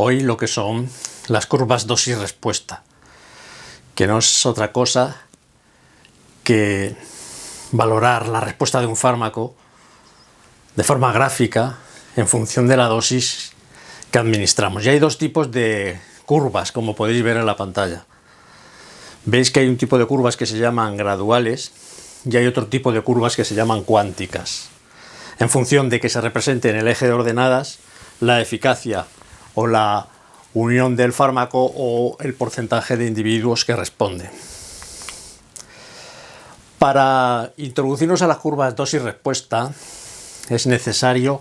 hoy lo que son las curvas dosis-respuesta, que no es otra cosa que valorar la respuesta de un fármaco de forma gráfica en función de la dosis que administramos. Y hay dos tipos de curvas, como podéis ver en la pantalla. Veis que hay un tipo de curvas que se llaman graduales y hay otro tipo de curvas que se llaman cuánticas, en función de que se represente en el eje de ordenadas la eficacia o la unión del fármaco o el porcentaje de individuos que responden. Para introducirnos a las curvas dosis-respuesta es necesario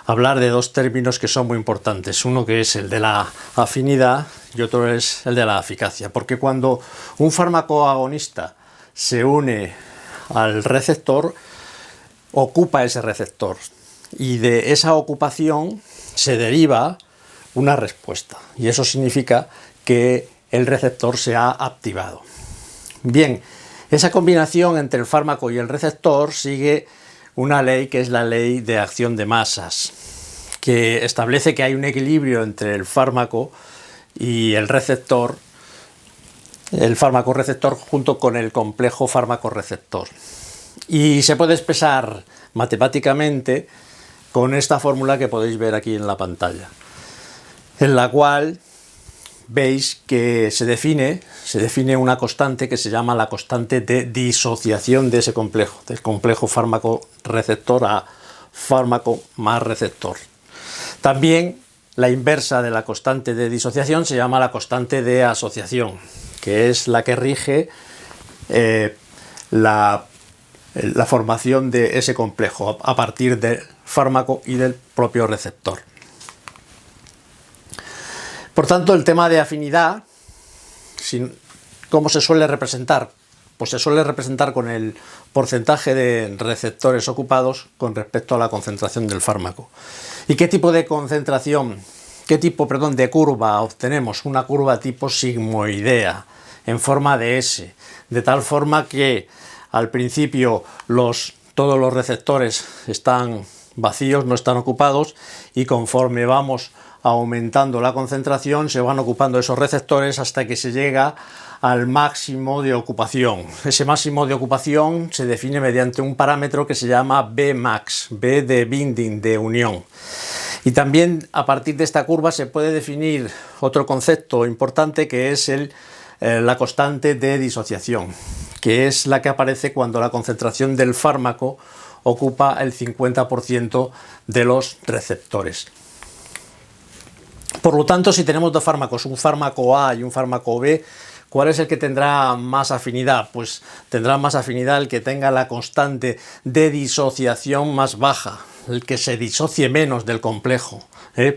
hablar de dos términos que son muy importantes. Uno que es el de la afinidad y otro es el de la eficacia. Porque cuando un fármaco agonista se une al receptor, ocupa ese receptor. Y de esa ocupación se deriva una respuesta. Y eso significa que el receptor se ha activado. Bien, esa combinación entre el fármaco y el receptor sigue una ley que es la ley de acción de masas, que establece que hay un equilibrio entre el fármaco y el receptor, el fármaco receptor junto con el complejo fármaco receptor. Y se puede expresar matemáticamente con esta fórmula que podéis ver aquí en la pantalla, en la cual veis que se define una constante que se llama la constante de disociación de ese complejo, del complejo fármaco-receptor a fármaco más receptor. También la inversa de la constante de disociación se llama la constante de asociación, que es la que rige la formación de ese complejo a partir del fármaco y del propio receptor. Por tanto, el tema de afinidad, ¿cómo se suele representar? Pues se suele representar con el porcentaje de receptores ocupados con respecto a la concentración del fármaco. ¿Y qué tipo de concentración, de curva obtenemos? Una curva tipo sigmoidea, en forma de S, de tal forma que al principio todos los receptores están vacíos, no están ocupados, y conforme vamos aumentando la concentración se van ocupando esos receptores hasta que se llega al máximo de ocupación. Ese máximo de ocupación se define mediante un parámetro que se llama Bmax, B de binding, de unión. Y también a partir de esta curva se puede definir otro concepto importante, que es la constante de disociación, que es la que aparece cuando la concentración del fármaco ocupa el 50% de los receptores. Por lo tanto, si tenemos dos fármacos, un fármaco A y un fármaco B, ¿cuál es el que tendrá más afinidad? Pues tendrá más afinidad el que tenga la constante de disociación más baja, el que se disocie menos del complejo,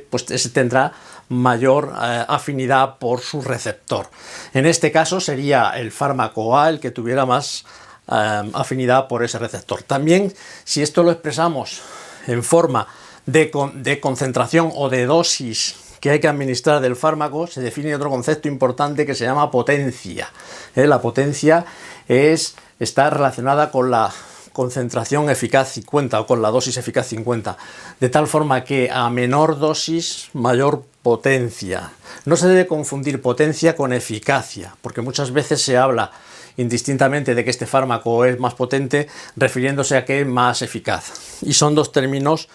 pues ese tendrá mayor afinidad por su receptor. En este caso sería el fármaco A el que tuviera más afinidad por ese receptor. También, si esto lo expresamos en forma de concentración o de dosis que hay que administrar del fármaco, se define otro concepto importante que se llama potencia. La potencia está relacionada con la concentración eficaz 50 o con la dosis eficaz 50, de tal forma que a menor dosis, mayor potencia. No se debe confundir potencia con eficacia, porque muchas veces se habla indistintamente de que este fármaco es más potente, refiriéndose a que es más eficaz. Y son dos términos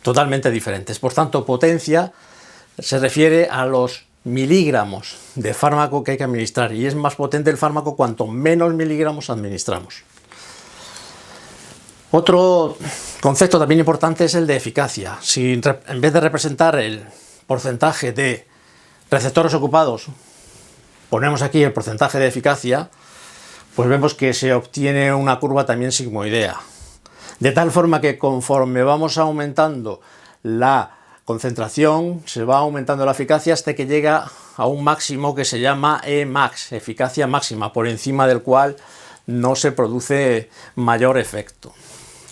totalmente diferentes. Por tanto, potencia se refiere a los miligramos de fármaco que hay que administrar, y es más potente el fármaco cuanto menos miligramos administramos. Otro concepto también importante es el de eficacia. Si en vez de representar el porcentaje de receptores ocupados ponemos aquí el porcentaje de eficacia, pues vemos que se obtiene una curva también sigmoidea. De tal forma que conforme vamos aumentando la concentración, se va aumentando la eficacia hasta que llega a un máximo que se llama Emax, eficacia máxima, por encima del cual no se produce mayor efecto.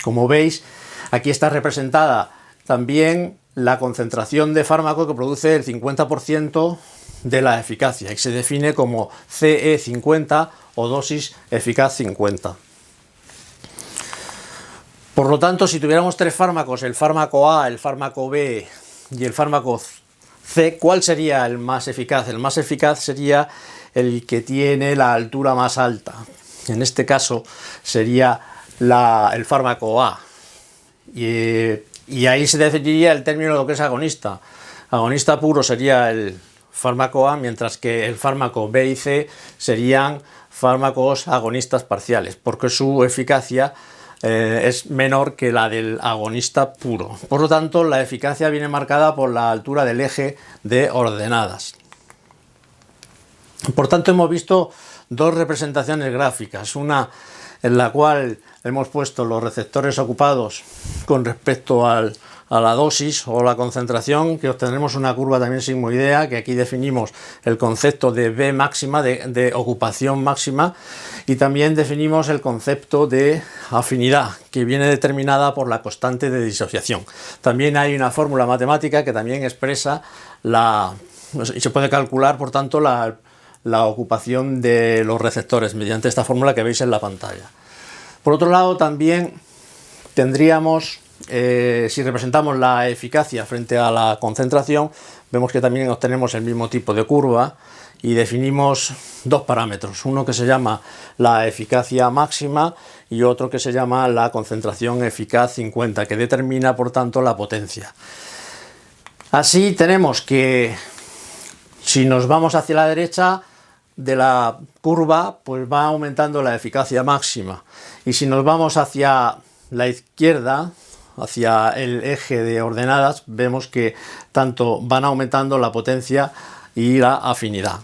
Como veis, aquí está representada también la concentración de fármaco que produce el 50% de la eficacia y se define como CE50 o dosis eficaz 50. Por lo tanto, si tuviéramos tres fármacos, el fármaco A, el fármaco B y el fármaco C, ¿cuál sería el más eficaz? El más eficaz sería el que tiene la altura más alta. En este caso sería el fármaco A. Y ahí se definiría el término de lo que es agonista. Agonista puro sería el fármaco A, mientras que el fármaco B y C serían fármacos agonistas parciales, porque su eficacia es menor que la del agonista puro. Por lo tanto, la eficacia viene marcada por la altura del eje de ordenadas. Por tanto, hemos visto dos representaciones gráficas, una en la cual hemos puesto los receptores ocupados con respecto a la dosis o la concentración, que obtendremos una curva también sigmoidea, que aquí definimos el concepto de B máxima, de ocupación máxima, y también definimos el concepto de afinidad, que viene determinada por la constante de disociación. También hay una fórmula matemática que también expresa y se puede calcular, por tanto, la ocupación de los receptores mediante esta fórmula que veis en la pantalla. Por otro lado, también tendríamos, si representamos la eficacia frente a la concentración, vemos que también obtenemos el mismo tipo de curva y definimos dos parámetros, uno que se llama la eficacia máxima y otro que se llama la concentración eficaz 50, que determina, por tanto, la potencia. Así tenemos que, si nos vamos hacia la derecha de la curva, pues va aumentando la eficacia máxima, y si nos vamos hacia la izquierda, hacia el eje de ordenadas, vemos que tanto van aumentando la potencia y la afinidad.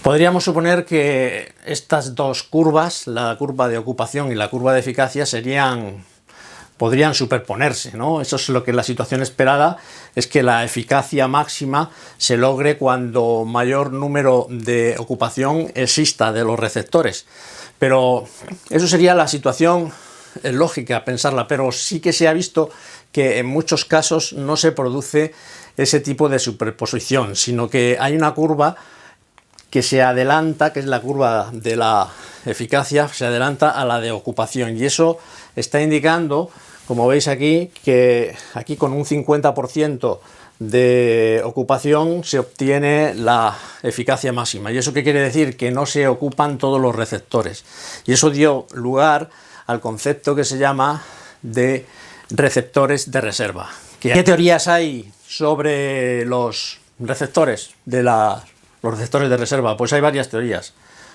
Podríamos suponer que estas dos curvas, la curva de ocupación y la curva de eficacia, podrían superponerse, ¿no? Eso es lo que la situación esperada es, que la eficacia máxima se logre cuando mayor número de ocupación exista de los receptores. Pero eso sería la situación lógica, pensarla, pero sí que se ha visto que en muchos casos no se produce ese tipo de superposición, sino que hay una curva que se adelanta, que es la curva de la eficacia, se adelanta a la de ocupación, y eso está indicando, como veis aquí, que aquí con un 50% de ocupación se obtiene la eficacia máxima. ¿Y eso qué quiere decir? Que no se ocupan todos los receptores. Y eso dio lugar al concepto que se llama de receptores de reserva. ¿Qué teorías hay sobre los receptores los receptores de reserva? Pues hay varias teorías.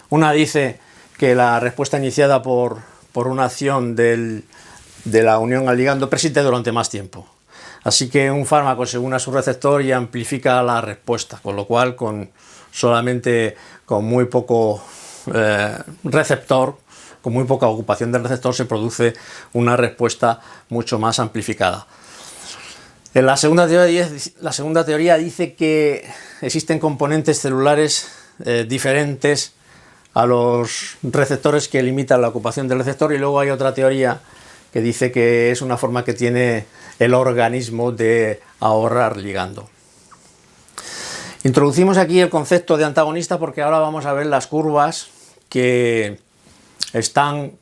Una dice que la respuesta iniciada por una acción de la unión al ligando persiste durante más tiempo. Así que un fármaco se une a su receptor y amplifica la respuesta, con lo cual solamente con muy poco receptor, con muy poca ocupación del receptor, se produce una respuesta mucho más amplificada. En la segunda teoría dice que existen componentes celulares diferentes a los receptores que limitan la ocupación del receptor, y luego hay otra teoría que dice que es una forma que tiene el organismo de ahorrar ligando. Introducimos aquí el concepto de antagonista porque ahora vamos a ver las curvas que están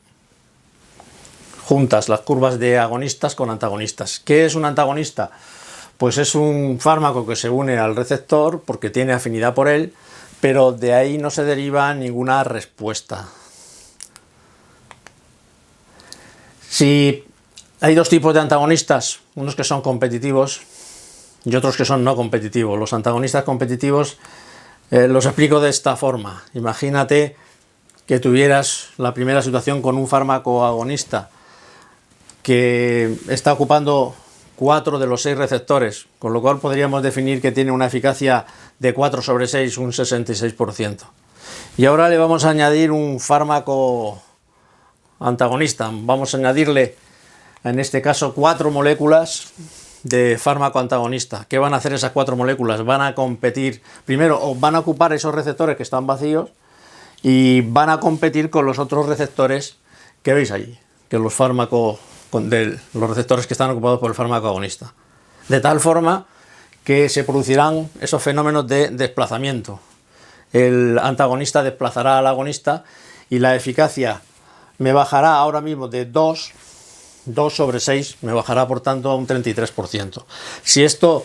juntas, las curvas de agonistas con antagonistas. ¿Qué es un antagonista? Pues es un fármaco que se une al receptor porque tiene afinidad por él, pero de ahí no se deriva ninguna respuesta. Si hay dos tipos de antagonistas, unos que son competitivos y otros que son no competitivos. Los antagonistas competitivos los explico de esta forma. Imagínate que tuvieras la primera situación con un fármaco agonista que está ocupando 4 de los 6 receptores, con lo cual podríamos definir que tiene una eficacia de 4 sobre 6, un 66%. Y ahora le vamos a añadir un fármaco antagonista. Vamos a añadirle, en este caso, 4 moléculas de fármaco antagonista. ¿Qué van a hacer esas 4 moléculas? Van a competir, primero van a ocupar esos receptores que están vacíos y van a competir con los otros receptores que veis allí, que los receptores que están ocupados por el fármaco agonista. De tal forma que se producirán esos fenómenos de desplazamiento. El antagonista desplazará al agonista y la eficacia me bajará ahora mismo de 2 2 sobre 6 me bajará por tanto a un 33%. Si esto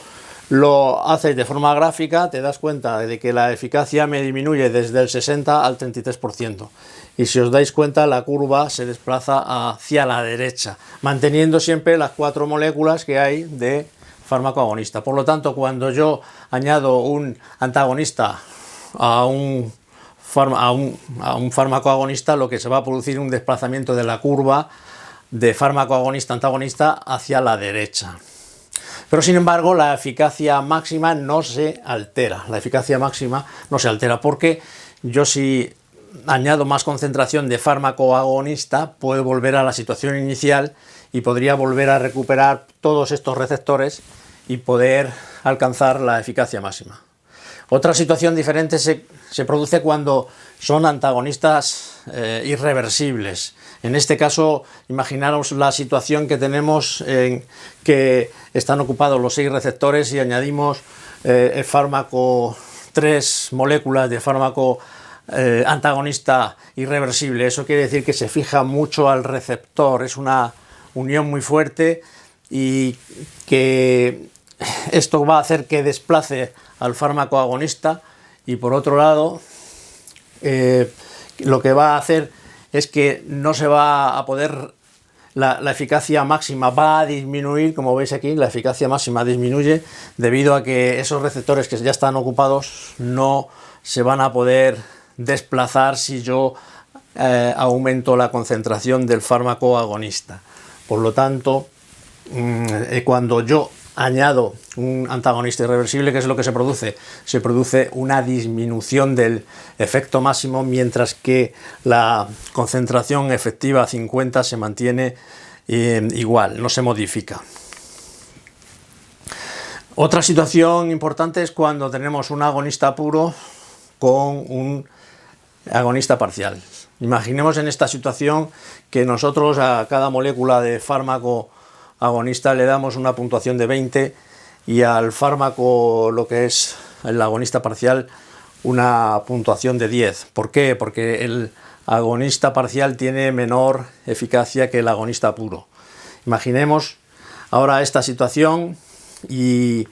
lo haces de forma gráfica, te das cuenta de que la eficacia me disminuye desde el 60 al 33%. Y si os dais cuenta, la curva se desplaza hacia la derecha, manteniendo siempre las 4 moléculas que hay de fármaco agonista. Por lo tanto, cuando yo añado un antagonista a un fármaco agonista, lo que se va a producir es un desplazamiento de la curva de fármaco agonista-antagonista hacia la derecha. Pero sin embargo, la eficacia máxima no se altera. La eficacia máxima no se altera porque yo, si añado más concentración de fármaco agonista, puedo volver a la situación inicial y podría volver a recuperar todos estos receptores y poder alcanzar la eficacia máxima. Otra situación diferente se produce cuando son antagonistas irreversibles. En este caso, imaginaros la situación que tenemos en que están ocupados los 6 receptores y añadimos el fármaco, 3 moléculas de fármaco antagonista irreversible. Eso quiere decir que se fija mucho al receptor, es una unión muy fuerte y que esto va a hacer que desplace al fármaco agonista, y por otro lado lo que va a hacer es que no se va a poder, la eficacia máxima va a disminuir. Como veis aquí, la eficacia máxima disminuye debido a que esos receptores que ya están ocupados no se van a poder desplazar si yo aumento la concentración del fármaco agonista. Por lo tanto, cuando yo añado un antagonista irreversible, ¿qué es lo que se produce? Se produce una disminución del efecto máximo, mientras que la concentración efectiva 50 se mantiene igual, no se modifica. Otra situación importante es cuando tenemos un agonista puro con un agonista parcial. Imaginemos en esta situación que nosotros a cada molécula de fármaco agonista le damos una puntuación de 20 y al fármaco, lo que es el agonista parcial, una puntuación de 10. ¿Por qué? Porque el agonista parcial tiene menor eficacia que el agonista puro. Imaginemos ahora esta situación y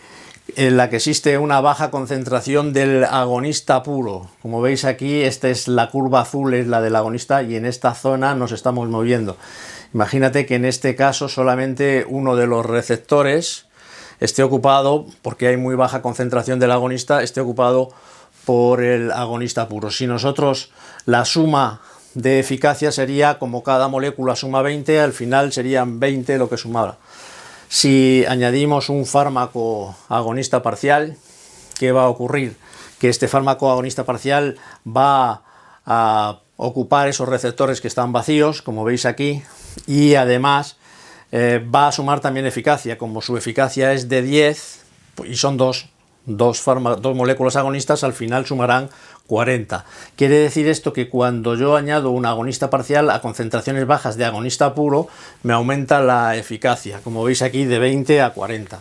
en la que existe una baja concentración del agonista puro. Como veis aquí, esta es la curva azul, es la del agonista, y en esta zona nos estamos moviendo. Imagínate que en este caso solamente uno de los receptores esté ocupado, porque hay muy baja concentración del agonista, esté ocupado por el agonista puro. Si nosotros, la suma de eficacia sería, como cada molécula suma 20, al final serían 20 lo que sumara. Si añadimos un fármaco agonista parcial, ¿qué va a ocurrir? Que este fármaco agonista parcial va a ocupar esos receptores que están vacíos, como veis aquí, y además va a sumar también eficacia. Como su eficacia es de 10 y son dos moléculas agonistas, al final sumarán 40. Quiere decir esto que cuando yo añado un agonista parcial a concentraciones bajas de agonista puro, me aumenta la eficacia, como veis aquí, de 20 a 40.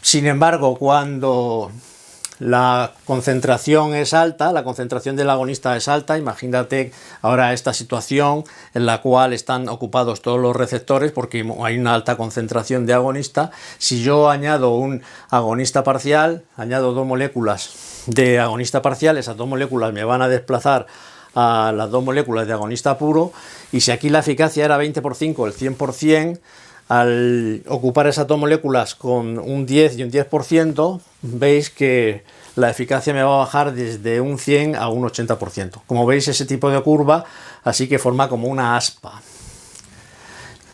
Sin embargo, cuando la concentración es alta, la concentración del agonista es alta, imagínate ahora esta situación en la cual están ocupados todos los receptores porque hay una alta concentración de agonista. Si yo añado un agonista parcial, añado 2 moléculas de agonista parcial, esas 2 moléculas me van a desplazar a las 2 moléculas de agonista puro, y si aquí la eficacia era 20 por 5, el 100%, al ocupar esas 2 moléculas con un 10 y un 10%, veis que la eficacia me va a bajar desde un 100 a un 80%. Como veis, ese tipo de curva así que forma como una aspa.